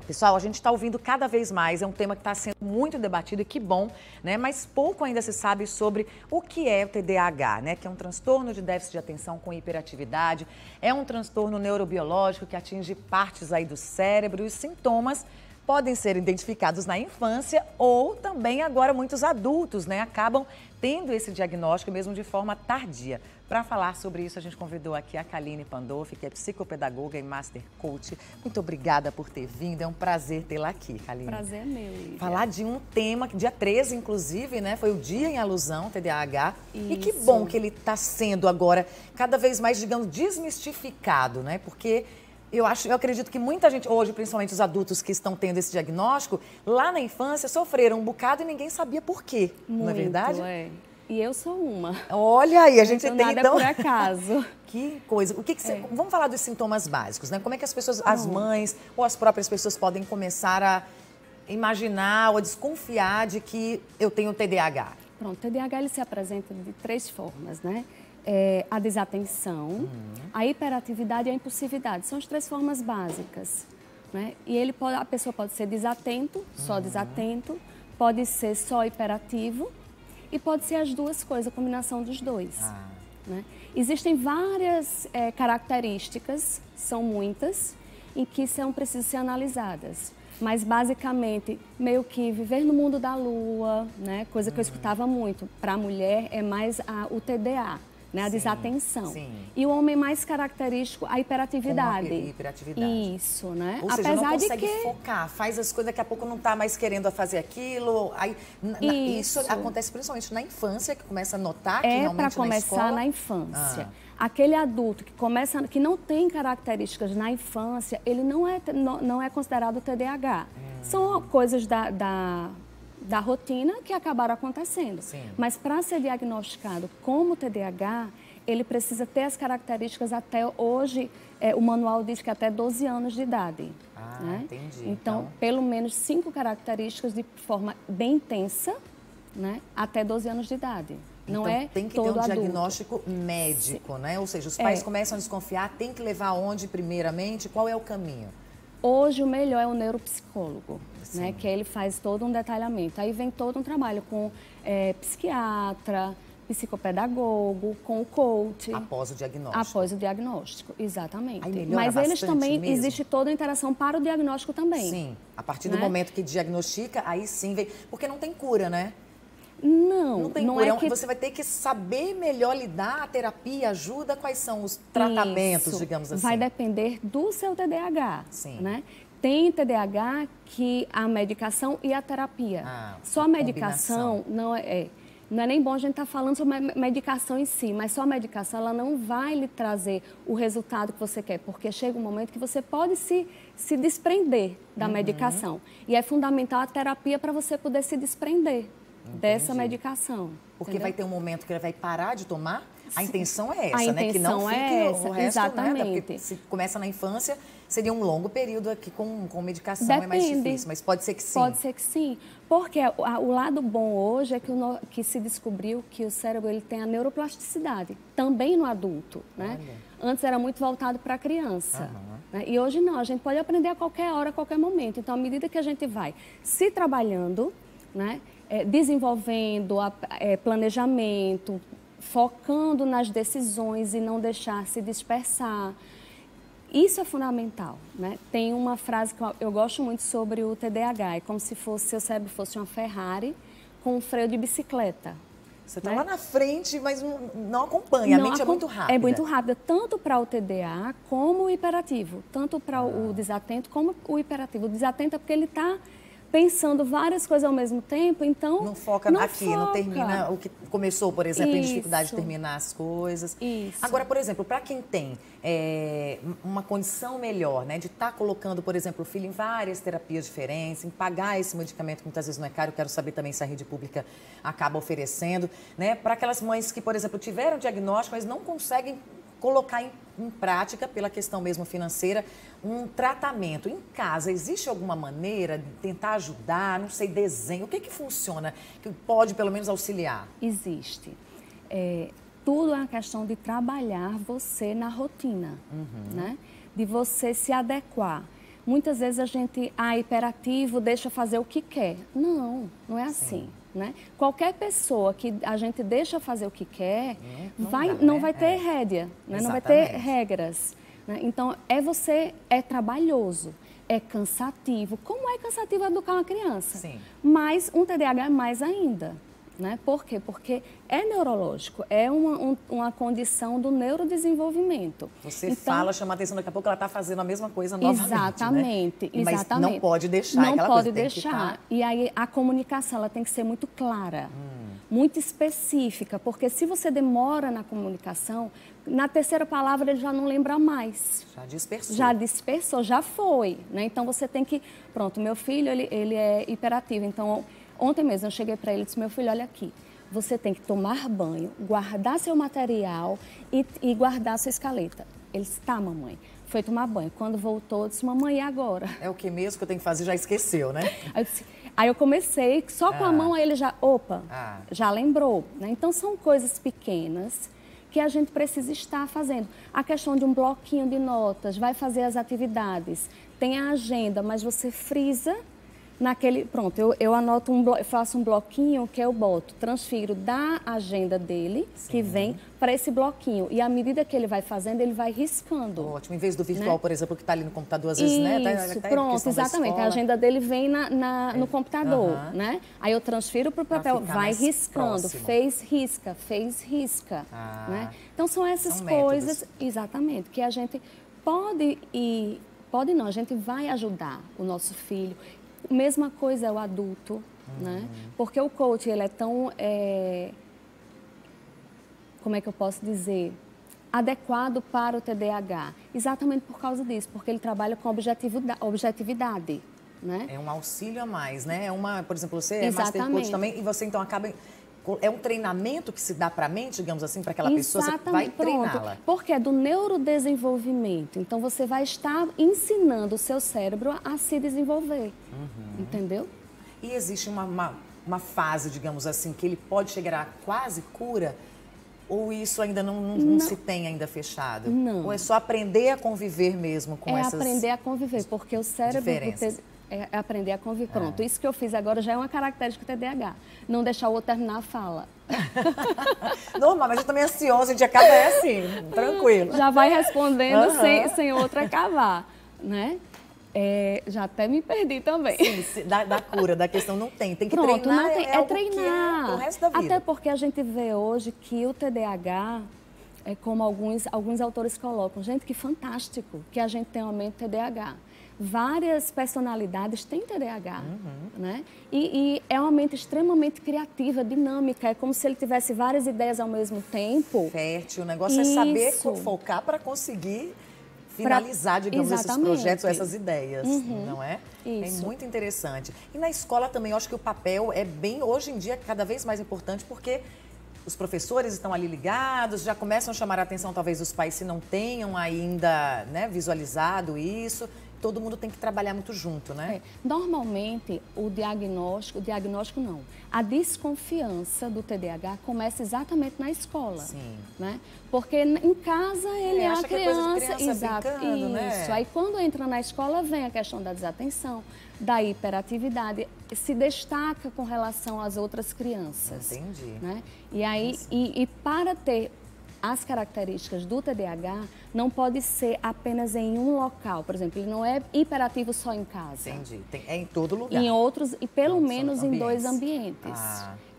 Pessoal, a gente está ouvindo cada vez mais, é um tema que está sendo muito debatido e que bom, né? Mas pouco ainda se sabe sobre o que é o TDAH, né? Que é um transtorno de déficit de atenção com hiperatividade, é um transtorno neurobiológico que atinge partes aí do cérebro e os sintomas podem ser identificados na infância ou também agora muitos adultos, né? Acabam tendo esse diagnóstico mesmo de forma tardia. Para falar sobre isso, a gente convidou aqui a Kaline Pandolfi, que é psicopedagoga e Master Coach. Muito obrigada por ter vindo, é um prazer tê-la aqui, Kaline. Prazer é meu, Lívia. Falar de um tema, que dia 13, inclusive, né? Foi o dia em alusão, TDAH. Isso. E que bom que ele está sendo agora cada vez mais, digamos, desmistificado, né? Porque eu acredito que muita gente, hoje, principalmente os adultos que estão tendo esse diagnóstico, lá na infância sofreram um bocado e ninguém sabia por quê, Muito, não é verdade? É. E eu sou uma. Olha aí, a gente tem nada então... por acaso. Que coisa. O que você... Vamos falar dos sintomas básicos, né? Como é que as pessoas, as mães ou as próprias pessoas podem começar a imaginar ou a desconfiar de que eu tenho TDAH? Pronto, o TDAH ele se apresenta de 3 formas, né? A desatenção, a hiperatividade e a impulsividade. São as 3 formas básicas, né? E a pessoa pode ser desatento, só desatento, pode ser só hiperativo e pode ser as duas coisas, a combinação dos dois. Né? Existem várias características, são muitas, em que são precisas ser analisadas. Mas, basicamente, meio que viver no mundo da lua, né? Coisa que eu escutava muito. Para a mulher é mais o TDA, né? A desatenção. Sim. E o homem mais característico, a hiperatividade. Como a hiperatividade. Isso, né? Ou seja, Apesar não consegue de que... focar, faz as coisas, daqui a pouco não está mais querendo fazer aquilo. Aí, isso acontece principalmente na infância, que começa a notar que realmente para começar na infância. Aquele adulto que não tem características na infância, ele não é considerado TDAH. São coisas da rotina que acabaram acontecendo. Sim. Mas para ser diagnosticado como TDAH, ele precisa ter as características até hoje, o manual diz que até 12 anos de idade. Né? Entendi. Então, pelo menos 5 características de forma bem intensa, né? Até 12 anos de idade. Não então, é tem que todo ter um adulto. Diagnóstico médico, né? Ou seja, os pais começam a desconfiar, tem que levar onde primeiramente? Qual é o caminho? Hoje o melhor é o neuropsicólogo, né? Que ele faz todo um detalhamento. Aí vem todo um trabalho com psiquiatra, psicopedagogo, com o coach. Após o diagnóstico. Após o diagnóstico, exatamente. Aí melhora mas eles também, mesmo? existe toda a interação para o diagnóstico também. Sim, a partir do momento que diagnostica, aí sim vem... Porque não tem cura, né? Não tem cura. É que... Você vai ter que saber melhor lidar, a terapia ajuda, quais são os tratamentos, digamos assim? Vai depender do seu TDAH. Sim. Né? Tem TDAH que a medicação e a terapia. Só a medicação não é nem bom a gente estar falando sobre a medicação em si, mas só a medicação ela não vai lhe trazer o resultado que você quer, porque chega um momento que você pode se desprender da medicação. E é fundamental a terapia para você poder se desprender dessa medicação. Porque vai ter um momento que ele vai parar de tomar? A intenção é essa, a né? Que não fique o resto, exatamente. Né? Porque se começa na infância, seria um longo período aqui com medicação, Depende. É mais difícil, mas pode ser que sim. Pode ser que sim, porque o lado bom hoje é que se descobriu que o cérebro ele tem a neuroplasticidade, também no adulto, né? Antes era muito voltado para a criança, né? E hoje não, a gente pode aprender a qualquer hora, a qualquer momento. Então, à medida que a gente vai se trabalhando, né? Desenvolvendo planejamento, focando nas decisões e não deixar se dispersar. Isso é fundamental, né? Tem uma frase que eu gosto muito sobre o TDAH, é como se seu cérebro fosse uma Ferrari com um freio de bicicleta. Você está lá na frente, mas não acompanha, a mente é muito rápida. É muito rápida, tanto para o TDA como o hiperativo, tanto para o desatento como o hiperativo. O desatento é porque ele está pensando várias coisas ao mesmo tempo, então... Não foca aqui, não termina o que começou, por exemplo, em dificuldade de terminar as coisas. Isso. Agora, por exemplo, para quem tem uma condição melhor, né, de estar colocando, por exemplo, o filho em várias terapias diferentes, em pagar esse medicamento que muitas vezes não é caro, eu quero saber também se a rede pública acaba oferecendo, né, para aquelas mães que, por exemplo, tiveram diagnóstico, mas não conseguem colocar em prática, pela questão mesmo financeira, um tratamento. Em casa, existe alguma maneira de tentar ajudar, não sei, desenho? O que funciona, que pode pelo menos auxiliar? Existe. Tudo é uma questão de trabalhar você na rotina, né? De você se adequar. Muitas vezes a gente, hiperativo, deixa fazer o que quer. Não, não é assim. Né? Qualquer pessoa que a gente deixa fazer o que quer, não vai ter rédea, né? Não vai ter regras. Né? Então, é trabalhoso, é cansativo. Como é cansativo educar uma criança? Sim. Mas um TDAH é mais ainda. Né? Por quê? Porque é neurológico, é uma condição do neurodesenvolvimento. Você então, fala, chama a atenção, daqui a pouco ela está fazendo a mesma coisa novamente. Exatamente, né? Mas exatamente. não pode deixar. Não pode coisa, deixar. E aí a comunicação ela tem que ser muito clara, muito específica, porque se você demora na comunicação, na terceira palavra ele já não lembra mais. Já dispersou. Já dispersou, já foi. Né? Então você tem que... Pronto, meu filho ele é hiperativo, então... Ontem mesmo eu cheguei para ele e disse, meu filho, olha aqui, você tem que tomar banho, guardar seu material e guardar sua escaleta. Ele disse, tá, mamãe. Foi tomar banho. Quando voltou, eu disse, mamãe, e agora? É o que mesmo que eu tenho que fazer? Já esqueceu, né? Aí eu comecei, só com a mão, aí ele já, já lembrou. Né? Então, são coisas pequenas que a gente precisa estar fazendo. A questão de um bloquinho de notas, vai fazer as atividades, tem a agenda, mas você frisa naquele... Pronto, eu anoto faço um bloquinho que eu boto, transfiro da agenda dele, que vem, para esse bloquinho. E à medida que ele vai fazendo, ele vai riscando. Ótimo. Em vez do virtual, por exemplo, que está ali no computador, às vezes, Isso, né? pronto, exatamente. A agenda dele vem no computador, né? Aí eu transfiro para o papel, vai riscando, fez risca, né? Então, são essas coisas, exatamente, que a gente pode não, a gente vai ajudar o nosso filho. Mesma coisa é o adulto, né? Porque o coach, ele é tão, como é que eu posso dizer, adequado para o TDAH. Exatamente por causa disso, porque ele trabalha com objetividade, né? É um auxílio a mais, né? Por exemplo, você é Master Coach também e você então acaba... É um treinamento que se dá para a mente, digamos assim, para aquela pessoa, você vai treiná-la. Porque é do neurodesenvolvimento. Então, você vai estar ensinando o seu cérebro a se desenvolver, entendeu? E existe uma fase, digamos assim, que ele pode chegar a quase cura? Ou isso ainda não se tem ainda fechado? Não. Ou é só aprender a conviver mesmo com essas É aprender a conviver, porque o cérebro... É aprender a conviver. Pronto, isso que eu fiz agora já é uma característica do TDAH. Não deixar o outro terminar a fala. Normal, mas eu também ansiosa, a gente acaba assim, tranquilo. Já vai respondendo sem o outro acabar, né? Já até me perdi também. Sim, da cura, da questão não tem. Tem que Pronto, treinar. Não tem, é treinar. O resto da vida. Até porque a gente vê hoje que o TDAH, como alguns autores colocam, gente, que fantástico que a gente tem uma mente TDAH. Várias personalidades têm TDAH, né? E é uma mente extremamente criativa, dinâmica. É como se ele tivesse várias ideias ao mesmo tempo. Fértil. O negócio é saber focar para conseguir finalizar, digamos, esses projetos, essas ideias, não é? Isso. É muito interessante. E na escola também, eu acho que o papel é bem, hoje em dia, cada vez mais importante, porque os professores estão ali ligados, já começam a chamar a atenção, talvez, dos pais, se não tenham ainda, né, visualizado isso. Todo mundo tem que trabalhar muito junto, né? Normalmente, o diagnóstico não. A desconfiança do TDAH começa exatamente na escola. Sim. Né? Porque em casa ele é uma criança, exato, brincando, né? Aí quando entra na escola vem a questão da desatenção, da hiperatividade, se destaca com relação às outras crianças. Entendi. Né? E aí, para ter as características do TDAH, não pode ser apenas em um local. Por exemplo, ele não é hiperativo só em casa. Entendi. É em todo lugar. Em outros, e pelo menos em 2 ambientes.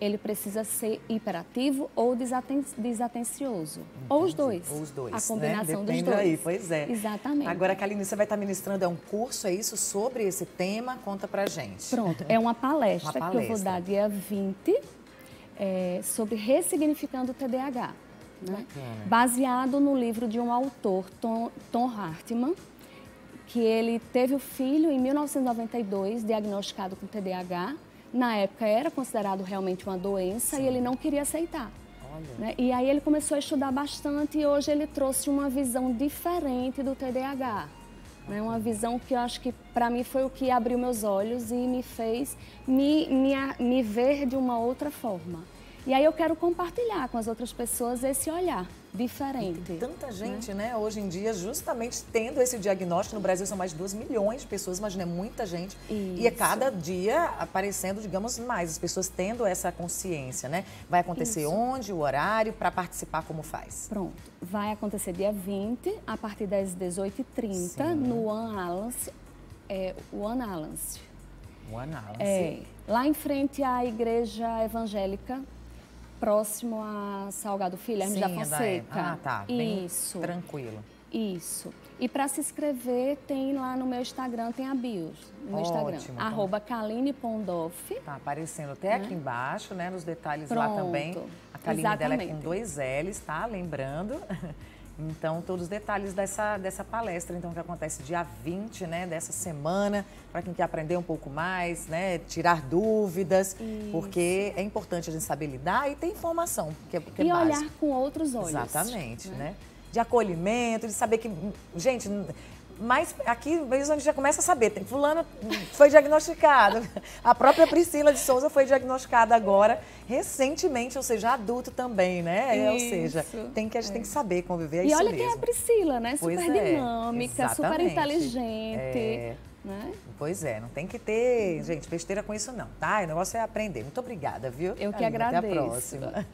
Ele precisa ser hiperativo ou desatencioso. Entendi. Ou os dois. Ou os dois, a combinação dos dois. Aí, pois é. Exatamente. Agora, Kaline, você vai estar ministrando um curso, é isso, sobre esse tema? Conta pra gente. Pronto, é uma palestra que eu vou dar dia 20 sobre ressignificando o TDAH. Né? Baseado no livro de um autor, Tom Hartman, que ele teve o filho em 1992, diagnosticado com TDAH. Na época era considerado realmente uma doença e ele não queria aceitar. Né? E aí ele começou a estudar bastante e hoje ele trouxe uma visão diferente do TDAH. Né? Uma visão que eu acho que para mim foi o que abriu meus olhos e me fez me ver de uma outra forma. E aí eu quero compartilhar com as outras pessoas esse olhar, diferente. Tem tanta gente, né, hoje em dia, justamente tendo esse diagnóstico. No Brasil são mais de 2 milhões de pessoas, imagina, é muita gente. Isso. E é cada dia aparecendo, digamos, mais, as pessoas tendo essa consciência, né? Vai acontecer onde, o horário, para participar, como faz? Pronto, vai acontecer dia 20, a partir das 18h30, no One Alliance. One Alliance. One Alliance. Lá em frente à Igreja Evangélica, próximo a Salgado Filho, Hermes da Fonseca. Ah, tá. Bem Isso. Tranquilo. Isso. E para se inscrever, tem lá no meu Instagram, tem a bio no meu Instagram, @KalynePondoff. Tá aparecendo até aqui embaixo, né, nos detalhes. Pronto. Lá também. A Kaline dela é com 2 L's, tá? Lembrando. Então, todos os detalhes dessa palestra, então, que acontece dia 20, né, dessa semana, para quem quer aprender um pouco mais, né, tirar dúvidas, porque é importante a gente saber lidar e ter informação, porque é e básico. olhar com outros olhos. Exatamente, né? De acolhimento, de saber que, gente, mas aqui mesmo a gente já começa a saber, tem fulano foi diagnosticado, a própria Priscila de Souza foi diagnosticada agora, recentemente, ou seja, adulto também, né? Ou seja, a gente tem que saber conviver, é e isso olha mesmo. quem é a Priscila, né? Super dinâmica, super exatamente. inteligente. Né? Pois é, não tem que ter, gente, besteira com isso não, tá? O negócio é aprender. Muito obrigada, viu? Eu que agradeço. Até a próxima.